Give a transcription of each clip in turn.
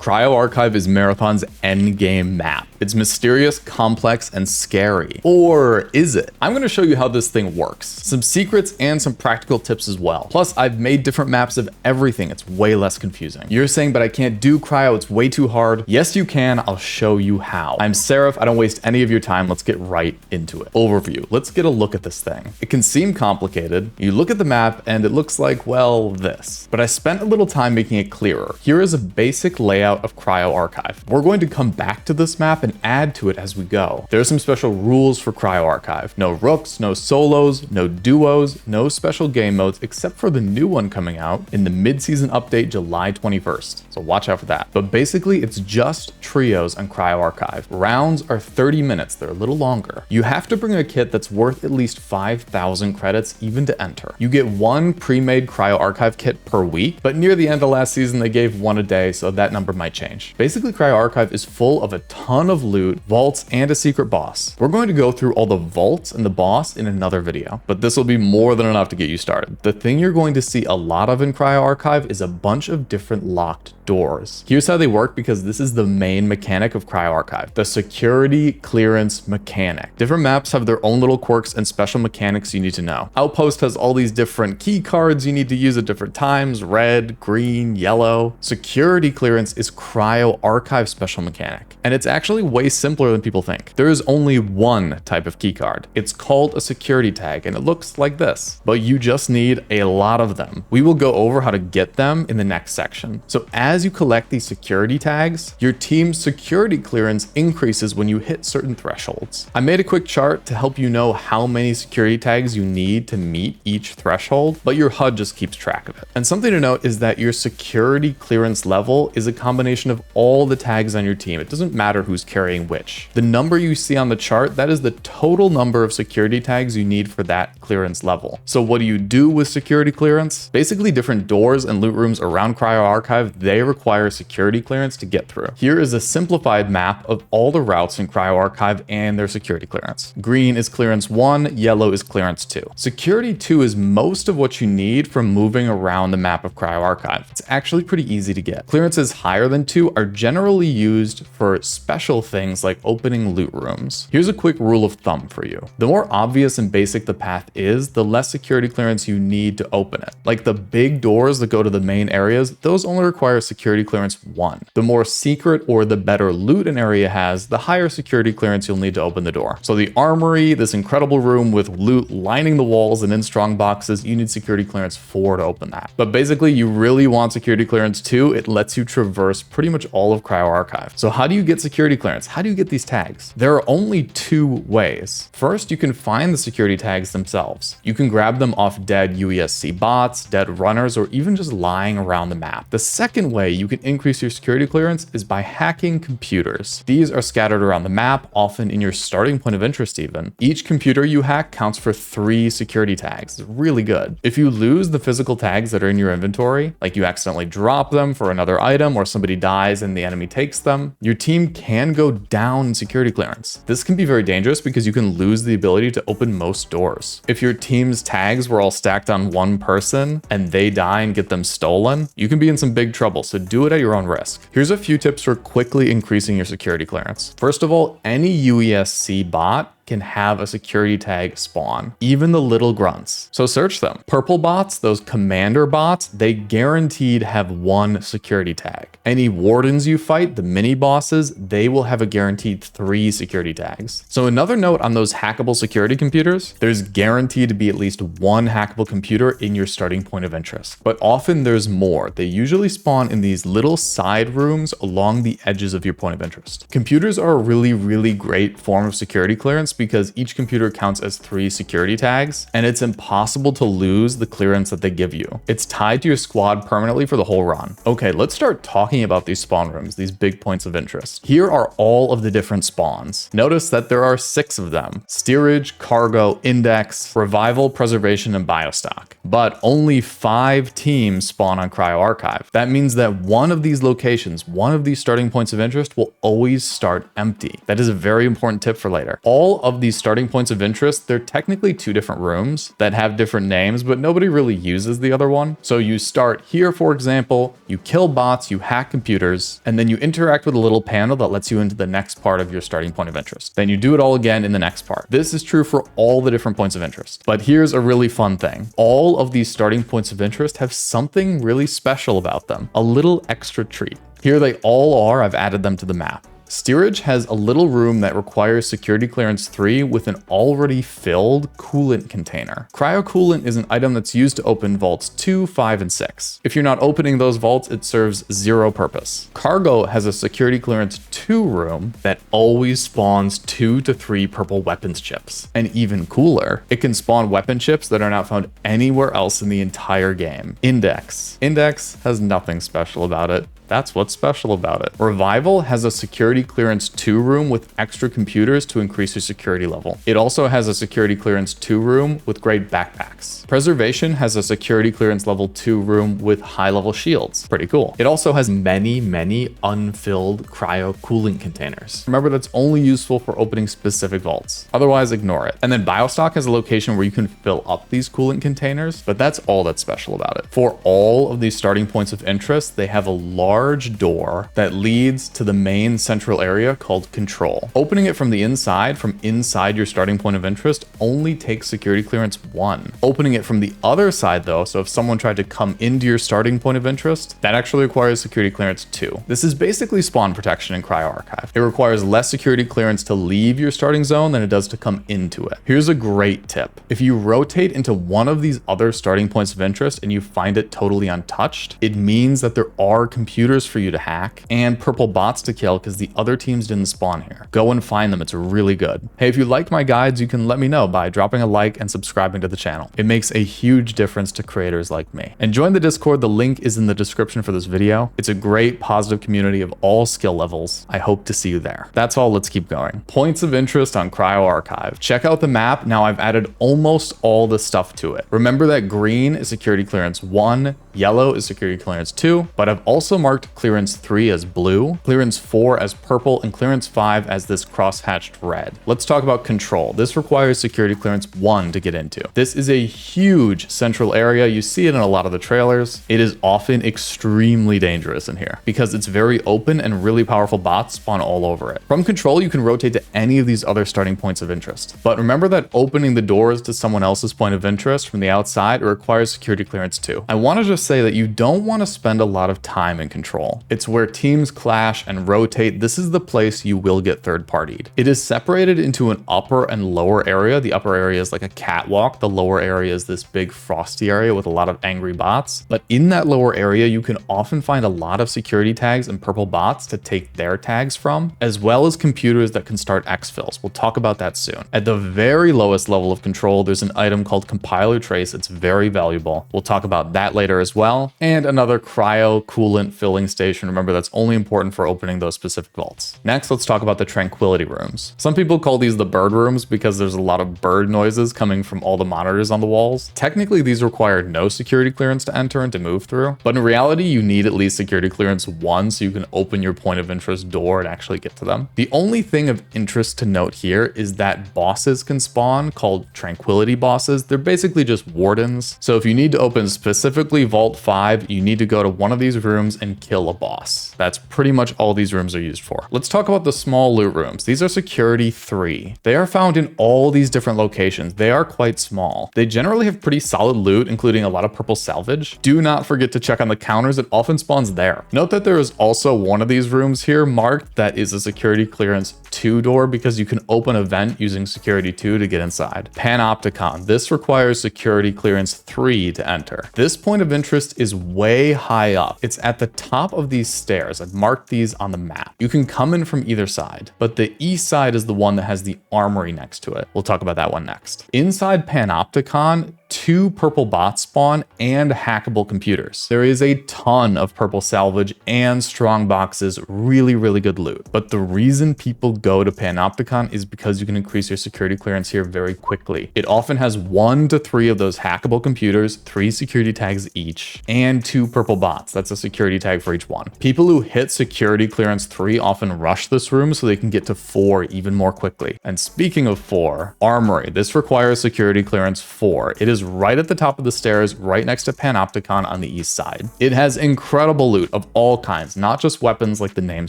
Cryo Archive is Marathon's endgame map. It's mysterious, complex, and scary. Or is it? I'm going to show you how this thing works. Some secrets and some practical tips as well. Plus, I've made different maps of everything. It's way less confusing. You're saying, but I can't do Cryo, it's way too hard. Yes, you can. I'll show you how. I'm Seraph. I don't waste any of your time. Let's get right into it. Overview. Let's get a look at this thing. It can seem complicated. You look at the map and it looks like, well, this. But I spent a little time making it clearer. Here is a basic layout of Cryo Archive. We're going to come back to this map and add to it as we go. There are some special rules for Cryo Archive. No rooks, no solos, no duos, no special game modes, except for the new one coming out in the mid-season update July 21st. So watch out for that. But basically, it's just trios on Cryo Archive. Rounds are 30 minutes. They're a little longer. You have to bring a kit that's worth at least 5,000 credits even to enter. You get one pre-made Cryo Archive kit per week, but near the end of last season, they gave one a day, so that number might change. Basically, Cryo Archive is full of a ton of loot, vaults, and a secret boss. We're going to go through all the vaults and the boss in another video, but this will be more than enough to get you started. The thing you're going to see a lot of in Cryo Archive is a bunch of different locked doors. Here's how they work, because this is the main mechanic of Cryo Archive, the security clearance mechanic. Different maps have their own little quirks and special mechanics you need to know. Outpost has all these different key cards you need to use at different times: red, green, yellow. Security clearance is Cryo Archive special mechanic, and it's actually way simpler than people think. There is only one type of key card. It's called a security tag, and it looks like this, but you just need a lot of them. We will go over how to get them in the next section. So as you collect these security tags, your team's security clearance increases when you hit certain thresholds. I made a quick chart to help you know how many security tags you need to meet each threshold, but your HUD just keeps track of it. And something to note is that your security clearance level is a combination of all the tags on your team. It doesn't matter who's carrying which. The number you see on the chart, that is the total number of security tags you need for that clearance level. So what do you do with security clearance? Basically, different doors and loot rooms around Cryo Archive, they require security clearance to get through. Here is a simplified map of all the routes in Cryo Archive and their security clearance. Green is clearance 1, yellow is clearance 2. Security 2 is most of what you need for moving around the map of Cryo Archive. It's actually pretty easy to get. Clearances higher than 2 are generally used for special things like opening loot rooms. Here's a quick rule of thumb for you. The more obvious and basic the path is, the less security clearance you need to open it. Like the big doors that go to the main areas, those only require security clearance 1. The more secret or the better loot an area has, the higher security clearance you'll need to open the door. So the armory, this incredible room with loot lining the walls and in strong boxes, you need security clearance 4 to open that. But basically, you really want security clearance 2. It lets you traverse pretty much all of Cryo Archive. So how do you get security clearance? How do you get these tags? There are only 2 ways. First, you can find the security tags themselves. You can grab them off dead UESC bots, dead runners, or even just lying around the map. The second way you can increase your security clearance is by hacking computers. These are scattered around the map, often in your starting point of interest even. Each computer you hack counts for 3 security tags. It's really good. If you lose the physical tags that are in your inventory, like you accidentally drop them for another item or somebody dies and the enemy takes them, your team can go down in security clearance. This can be very dangerous because you can lose the ability to open most doors. If your team's tags were all stacked on one person and they die and get them stolen, you can be in some big trouble, so do it at your own risk. Here's a few tips for quickly increasing your security clearance. First of all, any UESC bot can have a security tag spawn, even the little grunts. So search them. Purple bots, those commander bots, they guaranteed have 1 security tag. Any wardens you fight, the mini bosses, they will have a guaranteed 3 security tags. So another note on those hackable security computers, there's guaranteed to be at least 1 hackable computer in your starting point of interest. But often there's more. They usually spawn in these little side rooms along the edges of your point of interest. Computers are a really great form of security clearance because each computer counts as 3 security tags, and it's impossible to lose the clearance that they give you. It's tied to your squad permanently for the whole run. Okay, let's start talking about these spawn rooms, these big points of interest. Here are all of the different spawns. Notice that there are 6 of them: steerage, cargo, index, revival, preservation, and biostock. But only 5 teams spawn on Cryo Archive. That means that one of these locations, one of these starting points of interest, will always start empty. That is a very important tip for later. All all of these starting points of interest, they're technically two different rooms that have different names, but nobody really uses the other one. So you start here, for example, you kill bots, you hack computers, and then you interact with a little panel that lets you into the next part of your starting point of interest. Then you do it all again in the next part. This is true for all the different points of interest. But here's a really fun thing. All of these starting points of interest have something really special about them, a little extra treat. Here they all are, I've added them to the map. Steerage has a little room that requires security clearance 3 with an already filled coolant container. Cryo coolant is an item that's used to open vaults 2, 5, and 6. If you're not opening those vaults, it serves zero purpose. Cargo has a security clearance 2 room that always spawns 2 to 3 purple weapons chips. And even cooler, it can spawn weapon chips that are not found anywhere else in the entire game. Index. Index has nothing special about it. That's what's special about it. Revival has a security clearance 2 room with extra computers to increase your security level. It also has a security clearance 2 room with great backpacks. Preservation has a security clearance level 2 room with high level shields. Pretty cool. It also has many unfilled cryo coolant containers. Remember, that's only useful for opening specific vaults. Otherwise, ignore it. And then Biostock has a location where you can fill up these coolant containers, but that's all that's special about it. For all of these starting points of interest, they have a large door that leads to the main central area called Control. Opening it from the inside, from inside your starting point of interest, only takes security clearance 1. Opening it from the other side though, so if someone tried to come into your starting point of interest, that actually requires security clearance 2. This is basically spawn protection in Cryo Archive. It requires less security clearance to leave your starting zone than it does to come into it. Here's a great tip. If you rotate into one of these other starting points of interest and you find it totally untouched, it means that there are computers for you to hack and purple bots to kill because the other teams didn't spawn here. Go and find them. It's really good. Hey, if you like my guides, you can let me know by dropping a like and subscribing to the channel. It makes a huge difference to creators like me. And join the Discord. The link is in the description for this video. It's a great positive community of all skill levels. I hope to see you there. That's all. Let's keep going. Points of interest on Cryo Archive. Check out the map. Now I've added almost all the stuff to it. Remember that green is security clearance 1, yellow is security clearance 2, but I've also marked clearance 3 as blue, clearance 4 as purple, and clearance 5 as this cross-hatched red. Let's talk about Control. This requires security clearance 1 to get into. This is a huge central area. You see it in a lot of the trailers. It is often extremely dangerous in here because it's very open and really powerful bots spawn all over it. From Control, you can rotate to any of these other starting points of interest. But remember that opening the doors to someone else's point of interest from the outside, it requires security clearance 2. I want to just say that you don't want to spend a lot of time in Control. It's where teams clash and rotate. This is the place you will get third-partied. It is separated into an upper and lower area. The upper area is like a catwalk. The lower area is this big frosty area with a lot of angry bots. But in that lower area, you can often find a lot of security tags and purple bots to take their tags from, as well as computers that can start Exfils. We'll talk about that soon. At the very lowest level of Control, there's an item called Compiler Trace. It's very valuable. We'll talk about that later as well. And another cryo coolant filling station. Remember, that's only important for opening those specific vaults. Next, let's talk about the tranquility rooms. Some people call these the bird rooms because there's a lot of bird noises coming from all the monitors on the walls. Technically, these require no security clearance to enter and to move through, but in reality, you need at least security clearance 1 so you can open your point of interest door and actually get to them. The only thing of interest to note here is that bosses can spawn called tranquility bosses. They're basically just wardens. So if you need to open specifically Vault 5, you need to go to one of these rooms and kill a boss. That's pretty much all these rooms are used for. Let's talk about the small loot rooms. These are security 3. They are found in all these different locations. They are quite small. They generally have pretty solid loot, including a lot of purple salvage. Do not forget to check on the counters. It often spawns there. Note that there is also one of these rooms here marked that is a security clearance 2 door because you can open a vent using security 2 to get inside. Panopticon. This requires security clearance 3 to enter. This point of interest is way high up. It's at the top of these stairs. I've marked these on the map. You can come in from either side, but the east side is the one that has the armory next to it. We'll talk about that one next. Inside Panopticon, 2 purple bots spawn and hackable computers. There is a ton of purple salvage and strong boxes, really good loot. But the reason people go to Panopticon is because you can increase your security clearance here very quickly. It often has 1 to 3 of those hackable computers, 3 security tags each, and 2 purple bots. That's a security tag for each one. People who hit security clearance 3 often rush this room so they can get to 4 even more quickly. And speaking of 4, Armory. This requires security clearance 4. It is right at the top of the stairs, right next to Panopticon on the east side. It has incredible loot of all kinds, not just weapons like the name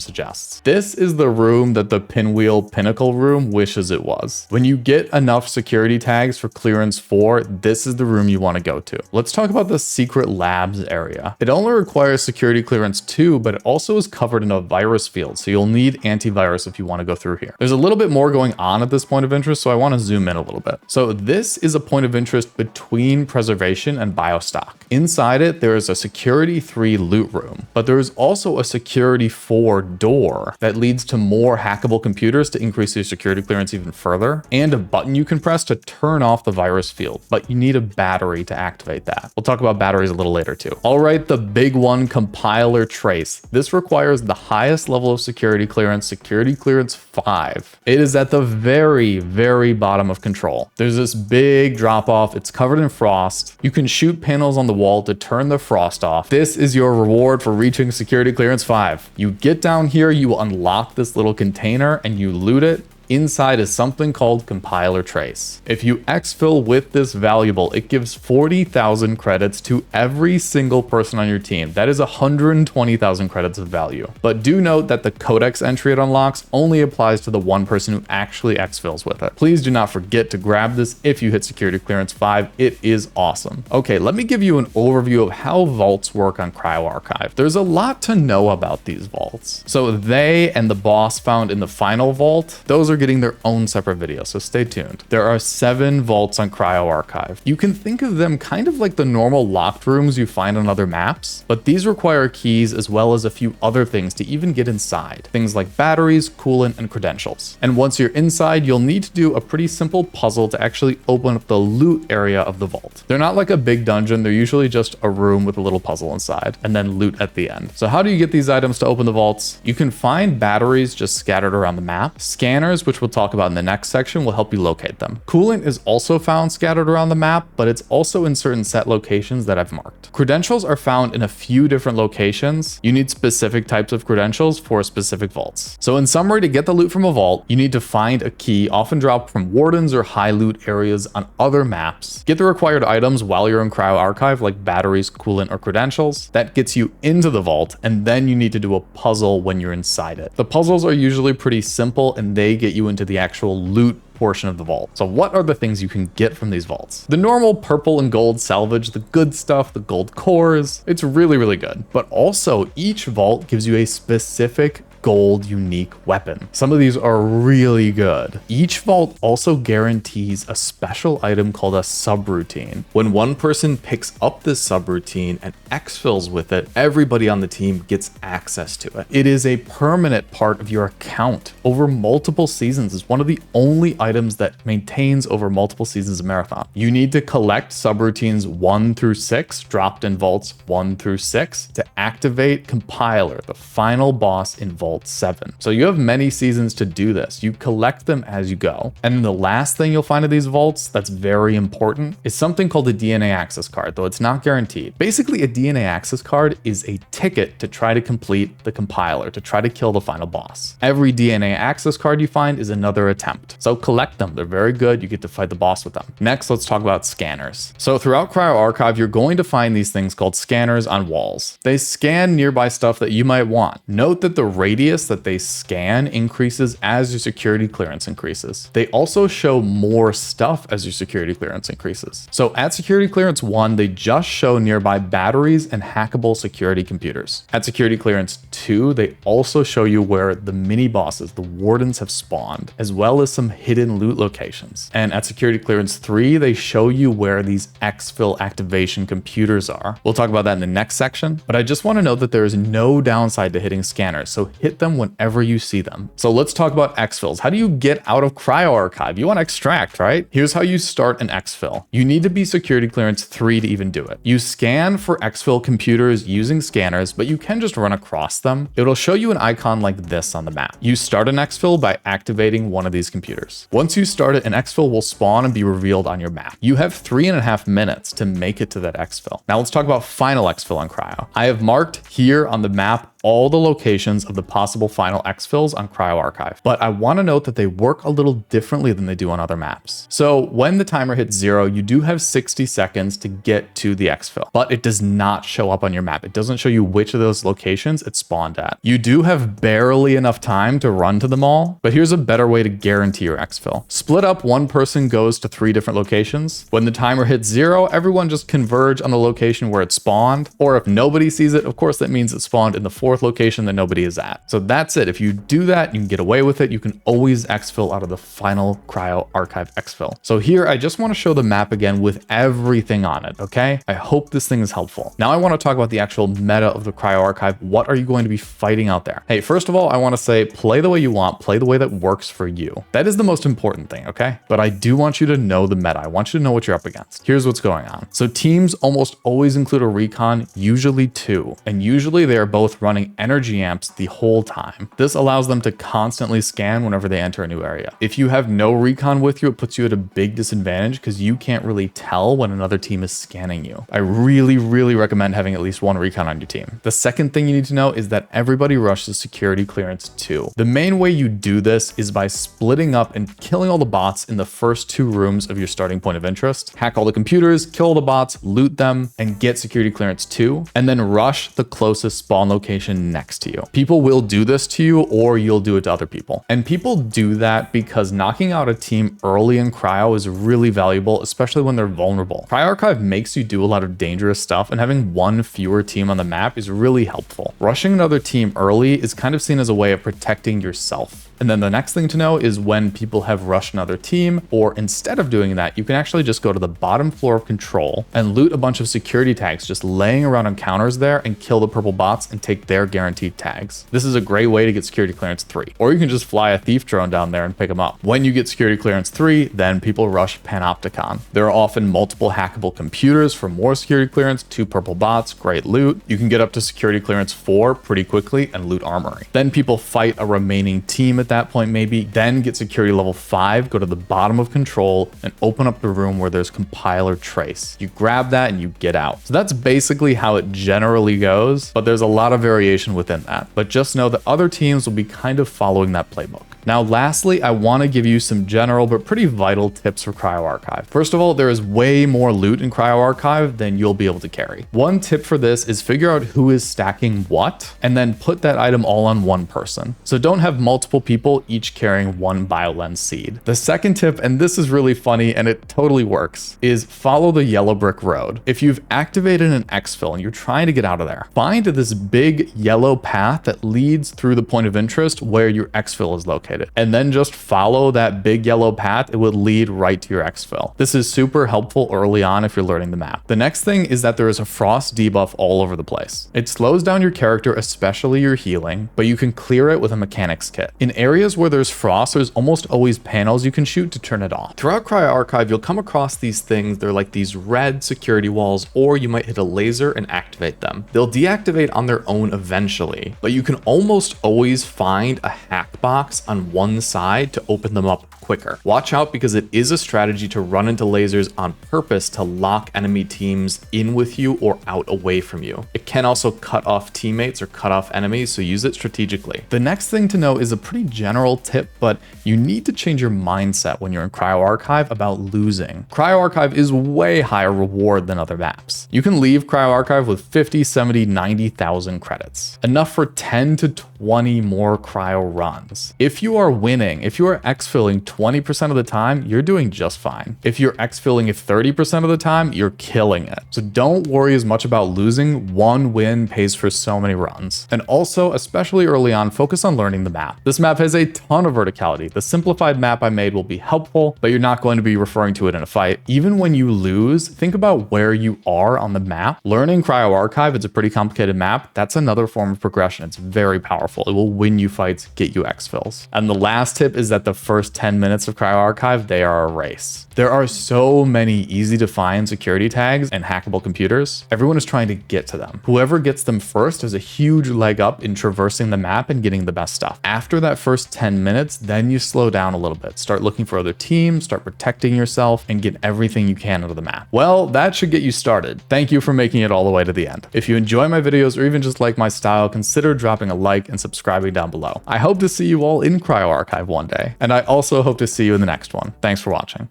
suggests. This is the room that the Pinwheel Pinnacle room wishes it was. When you get enough security tags for clearance 4, this is the room you want to go to. Let's talk about the secret labs area. It only requires security clearance 2, but it also is covered in a virus field, so you'll need antivirus if you want to go through here. There's a little bit more going on at this point of interest, so I want to zoom in a little bit. So this is a point of interest between preservation and biostock. Inside it, there is a security 3 loot room, but there is also a security 4 door that leads to more hackable computers to increase your security clearance even further, and a button you can press to turn off the virus field, but you need a battery to activate that. We'll talk about batteries a little later too. All right, the big one, compiler trace. This requires the highest level of security clearance 5. It is at the very bottom of control. There's this big drop off. It's covered in frost. You can shoot panels on the wall to turn the frost off. This is your reward for reaching security clearance 5. You get down here, you will unlock this little container and you loot it. Inside is something called compiler trace. If you exfil with this valuable, it gives 40,000 credits to every single person on your team. That is 120,000 credits of value. But do note that the codex entry it unlocks only applies to the one person who actually exfils with it. Please do not forget to grab this if you hit security clearance 5. It is awesome. Okay, let me give you an overview of how vaults work on Cryo Archive. There's a lot to know about these vaults. So they and the boss found in the final vault, those are getting their own separate video, so stay tuned. There are 7 vaults on Cryo Archive. You can think of them kind of like the normal locked rooms you find on other maps, but these require keys as well as a few other things to even get inside. Things like batteries, coolant, and credentials. And once you're inside, you'll need to do a pretty simple puzzle to actually open up the loot area of the vault. They're not like a big dungeon, they're usually just a room with a little puzzle inside, and then loot at the end. So how do you get these items to open the vaults? You can find batteries just scattered around the map. Scanners, which we'll talk about in the next section, will help you locate them. Coolant is also found scattered around the map, but it's also in certain set locations that I've marked. Credentials are found in a few different locations. You need specific types of credentials for specific vaults. So in summary, to get the loot from a vault, you need to find a key, often dropped from wardens or high loot areas on other maps. Get the required items while you're in Cryo Archive, like batteries, coolant, or credentials. That gets you into the vault, and then you need to do a puzzle when you're inside it. The puzzles are usually pretty simple, and they get you into the actual loot portion of the vault. So what are the things you can get from these vaults? The normal purple and gold salvage, the good stuff, the gold cores, it's really good. But also each vault gives you a specific gold unique weapon. Some of these are really good. Each vault also guarantees a special item called a subroutine. When one person picks up this subroutine and exfils with it, everybody on the team gets access to it. It is a permanent part of your account over multiple seasons. It's one of the only items that maintains over multiple seasons of Marathon. You need to collect subroutines 1 through 6, dropped in vaults 1 through 6, to activate Compiler, the final boss in Vault 7. So you have many seasons to do this. You collect them as you go. And the last thing you'll find in these vaults that's very important is something called a DNA access card, though it's not guaranteed. Basically, a DNA access card is a ticket to try to complete the compiler, to try to kill the final boss. Every DNA access card you find is another attempt. So collect them. They're very good. You get to fight the boss with them. Next, let's talk about scanners. So throughout Cryo Archive, you're going to find these things called scanners on walls. They scan nearby stuff that you might want. Note that the radius that they scan increases as your security clearance increases. They also show more stuff as your security clearance increases. So at security clearance 1, they just show nearby batteries and hackable security computers. At security clearance 2, they also show you where the mini bosses, the wardens, have spawned, as well as some hidden loot locations. And at security clearance 3, they show you where these exfil activation computers are. We'll talk about that in the next section, but I just want to note that there is no downside to hitting scanners. So hit hit them whenever you see them. So let's talk about exfils. How do you get out of Cryo Archive? You want to extract, right? Here's how you start an exfil. You need to be security clearance 3 to even do it. You scan for exfil computers using scanners, but you can just run across them. It'll show you an icon like this on the map. You start an exfil by activating one of these computers. Once you start it, an exfil will spawn and be revealed on your map. You have 3.5 minutes to make it to that exfil. Now let's talk about final exfil on Cryo. I have marked here on the map all the locations of the possible final exfils on Cryo Archive, but I want to note that they work a little differently than they do on other maps. So when the timer hits 0, you do have 60 seconds to get to the exfil, but it does not show up on your map. It doesn't show you which of those locations it spawned at. You do have barely enough time to run to them all, but here's a better way to guarantee your exfil. Split up, one person goes to 3 different locations. When the timer hits 0, everyone just converge on the location where it spawned, or if nobody sees it, of course that means it spawned in the 4th location that nobody is at. So that's it. If you do that, you can get away with it. You can always exfil out of the final Cryo Archive exfil. So here, I just want to show the map again with everything on it, okay? I hope this thing is helpful. Now I want to talk about the actual meta of the Cryo Archive. What are you going to be fighting out there? Hey, first of all, I want to say, play the way you want, play the way that works for you. That is the most important thing, okay? But I do want you to know the meta. I want you to know what you're up against. Here's what's going on. So teams almost always include a recon, usually 2, and usually they are both running energy amps the whole time. This allows them to constantly scan whenever they enter a new area. If you have no recon with you, it puts you at a big disadvantage because you can't really tell when another team is scanning you. I really recommend having at least 1 recon on your team. The second thing you need to know is that everybody rushes security clearance 2. The main way you do this is by splitting up and killing all the bots in the first 2 rooms of your starting point of interest. Hack all the computers, kill all the bots, loot them, and get security clearance 2, and then rush the closest spawn location next to you. People will do this to you, or you'll do it to other people. And people do that because knocking out a team early in Cryo is really valuable, especially when they're vulnerable. Cryo Archive makes you do a lot of dangerous stuff, and having 1 fewer team on the map is really helpful. Rushing another team early is kind of seen as a way of protecting yourself. And then the next thing to know is when people have rushed another team, or instead of doing that, you can actually just go to the bottom floor of control and loot a bunch of security tags just laying around on counters there and kill the purple bots and take their guaranteed tags. This is a great way to get security clearance 3. Or you can just fly a thief drone down there and pick them up. When you get security clearance 3, then people rush Panopticon. There are often multiple hackable computers for more security clearance, 2 purple bots, great loot. You can get up to security clearance 4 pretty quickly and loot armory. Then people fight a remaining team at that point maybe, then get security level 5, go to the bottom of control and open up the room where there's compiler trace. You grab that and you get out. So that's basically how it generally goes, but there's a lot of variation within that. But just know that other teams will be kind of following that playbook. Now, lastly, I want to give you some general but pretty vital tips for Cryo Archive. First of all, there is way more loot in Cryo Archive than you'll be able to carry. One tip for this is figure out who is stacking what, and then put that item all on one person. So don't have multiple people each carrying 1 BioLens seed. The second tip, and this is really funny and it totally works, is follow the yellow brick road. If you've activated an exfil and you're trying to get out of there, find this big yellow path that leads through the point of interest where your exfil is located. And then just follow that big yellow path. It will lead right to your exfil. This is super helpful early on if you're learning the map. The next thing is that there is a frost debuff all over the place. It slows down your character, especially your healing, but you can clear it with a mechanics kit. In areas where there's frost, there's almost always panels you can shoot to turn it off. Throughout Cryo Archive, you'll come across these things. They're like these red security walls, or you might hit a laser and activate them. They'll deactivate on their own eventually, but you can almost always find a hack box on one side to open them up quicker. Watch out, because it is a strategy to run into lasers on purpose to lock enemy teams in with you or out away from you. It can also cut off teammates or cut off enemies, so use it strategically. The next thing to know is a pretty general tip, but you need to change your mindset when you're in Cryo Archive about losing. Cryo Archive is way higher reward than other maps. You can leave Cryo Archive with 50, 70, 90,000 credits, enough for 10 to 20 more cryo runs. If you are winning, if you are exfilling 20% of the time, you're doing just fine. If you're exfilling it 30% of the time, you're killing it. So don't worry as much about losing. One win pays for so many runs. And also, especially early on, focus on learning the map. This map has a ton of verticality. The simplified map I made will be helpful, but you're not going to be referring to it in a fight. Even when you lose, think about where you are on the map. Learning Cryo Archive, it's a pretty complicated map. That's another form of progression. It's very powerful. powerful. It will win you fights, get you exfils. And the last tip is that the first 10 minutes of Cryo Archive, they are a race. There are so many easy to find security tags and hackable computers. Everyone is trying to get to them. Whoever gets them first has a huge leg up in traversing the map and getting the best stuff. After that first 10 minutes, then you slow down a little bit. Start looking for other teams, start protecting yourself, and get everything you can out of the map. Well, that should get you started. Thank you for making it all the way to the end. If you enjoy my videos or even just like my style, consider dropping a like and subscribing down below. I hope to see you all in Cryo Archive one day, and I also hope to see you in the next one. Thanks for watching.